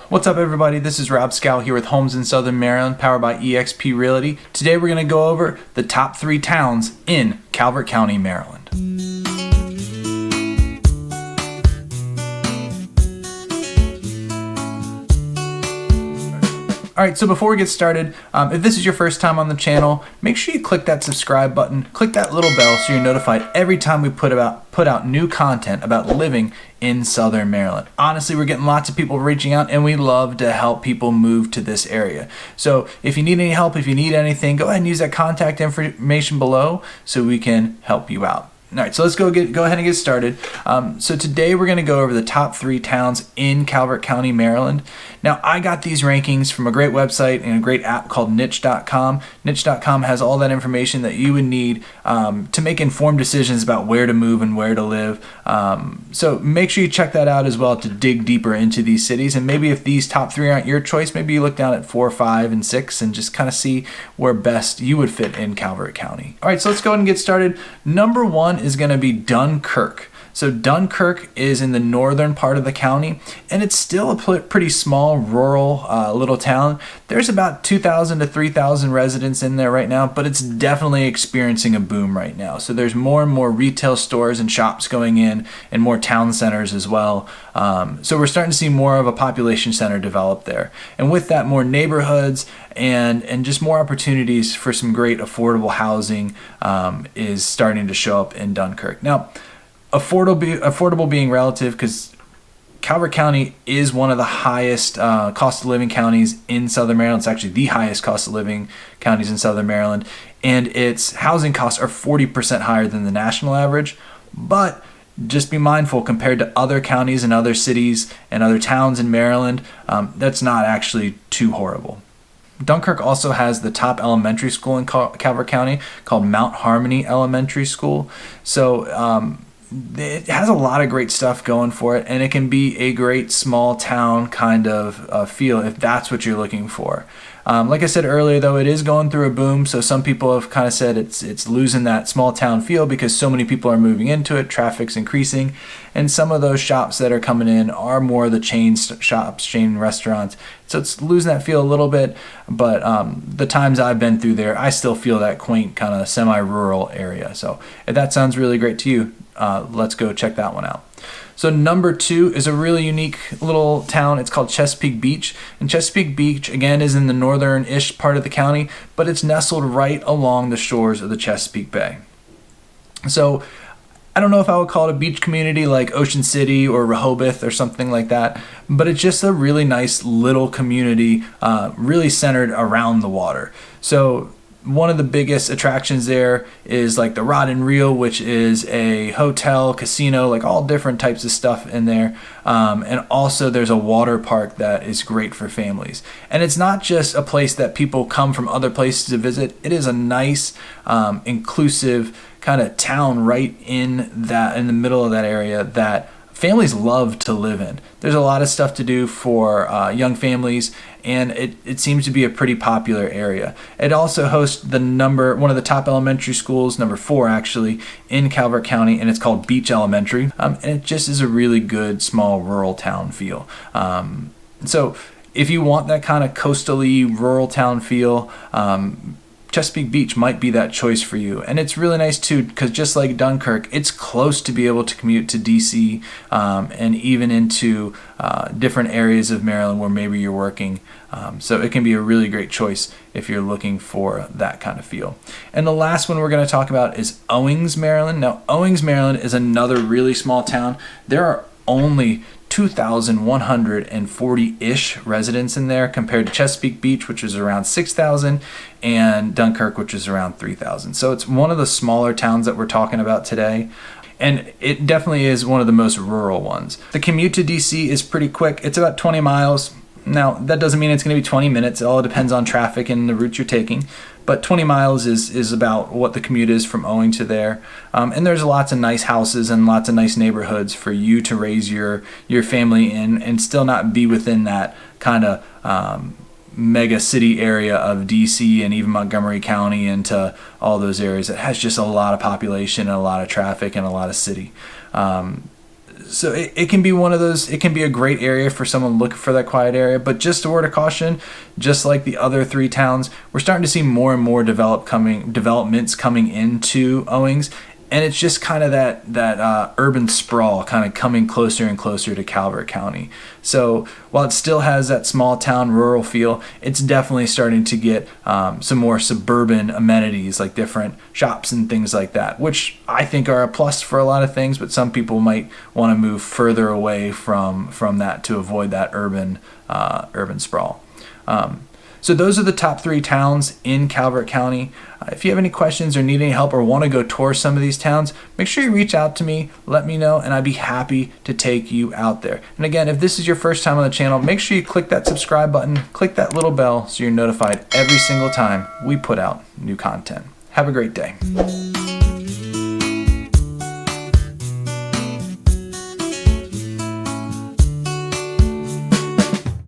What's up everybody, this is Rob Schou here with Homes in Southern Maryland, powered by EXP Realty. Today we're going to go over the top 3 towns in Calvert County, Maryland. Alright, so before we get started, if this is your first time on the channel, make sure you click that subscribe button, click that little bell so you're notified every time we put out new content about living in Southern Maryland. Honestly, we're getting lots of people reaching out and we love to help people move to this area. So if you need any help, if you need anything, go ahead and use that contact information below so we can help you out. Alright, so let's go ahead and get started. So today we're going to go over the top 3 towns in Calvert County, Maryland. Now, I got these rankings from a great website and a great app called Nichecom. Nichecom has all that information that you would need to make informed decisions about where to move and where to live. So make sure you check that out as well to dig deeper into these cities. And maybe if these top 3 aren't your choice, maybe you look down at 4, 5, and 6 and just kind of see where best you would fit in Calvert County. Alright, so let's go ahead and get started. Number 1 is going to be Dunkirk. So Dunkirk is in the northern part of the county, and it's still a pretty small rural little town. There's about 2,000 to 3,000 residents in there right now, but it's definitely experiencing a boom right now. So there's more and more retail stores and shops going in, and more town centers as well. So we're starting to see more of a population center develop there. And with that, more neighborhoods and just more opportunities for some great affordable housing is starting to show up in Dunkirk. Now, affordable being relative, because Calvert County is one of the highest cost of living counties in Southern Maryland. It's actually the highest cost of living counties in Southern Maryland, and its housing costs are 40% higher than the national average. But just be mindful, compared to other counties and other cities and other towns in Maryland, that's not actually too horrible. Dunkirk also has the top elementary school in Calvert County, called Mount Harmony Elementary School. So it has a lot of great stuff going for it, and it can be a great small town kind of feel if that's what you're looking for. Like I said earlier, though, it is going through a boom, so some people have kind of said it's losing that small town feel because so many people are moving into it, traffic's increasing, and some of those shops that are coming in are more the chain shops, chain restaurants, so it's losing that feel a little bit. But the times I've been through there, I still feel that quaint kind of semi-rural area. So if that sounds really great to you, let's go check that one out. So number 2 is a really unique little town. It's called Chesapeake Beach. And Chesapeake Beach, again, is in the northern-ish part of the county, but it's nestled right along the shores of the Chesapeake Bay. So I don't know if I would call it a beach community like Ocean City or Rehoboth or something like that, but it's just a really nice little community, really centered around the water. So one of the biggest attractions there is like the Rod and Reel, which is a hotel, casino, like all different types of stuff in there. And also there's a water park that is great for families. And it's not just a place that people come from other places to visit. It is a nice, inclusive kind of town right in the middle of that area that families love to live in. There's a lot of stuff to do for young families, and it seems to be a pretty popular area. It also hosts one of the top elementary schools, number 4 actually, in Calvert County, and it's called Beach Elementary. And it just is a really good small rural town feel. So if you want that kind of coastal-y rural town feel, Chesapeake Beach might be that choice for you. And it's really nice too, because just like Dunkirk, it's close to be able to commute to DC and even into different areas of Maryland where maybe you're working. So it can be a really great choice if you're looking for that kind of feel. And the last one we're going to talk about is Owings, Maryland. Now, Owings, Maryland is another really small town. There are only 2,140-ish residents in there, compared to Chesapeake Beach, which is around 6,000, and Dunkirk, which is around 3,000. So it's one of the smaller towns that we're talking about today, and it definitely is one of the most rural ones. The commute to DC is pretty quick. It's about 20 miles. Now, that doesn't mean it's going to be 20 minutes. It all depends on traffic and the route you're taking. But 20 miles is about what the commute is from Owings to there. And there's lots of nice houses and lots of nice neighborhoods for you to raise your family in and still not be within that kind of mega city area of DC and even Montgomery County into all those areas. It has just a lot of population and a lot of traffic and a lot of city. So it can be one of those, it can be a great area for someone looking for that quiet area, but just a word of caution, just like the other 3 towns, we're starting to see more and more developments coming into Owings, and it's just kind of that urban sprawl kind of coming closer and closer to Calvert County. So while it still has that small town rural feel, it's definitely starting to get some more suburban amenities like different shops and things like that, which I think are a plus for a lot of things, but some people might want to move further away from that to avoid that urban sprawl. So those are the top 3 towns in Calvert County. If you have any questions or need any help or want to go tour some of these towns, make sure you reach out to me, let me know, and I'd be happy to take you out there. And again, if this is your first time on the channel, make sure you click that subscribe button, click that little bell so you're notified every single time we put out new content. Have a great day.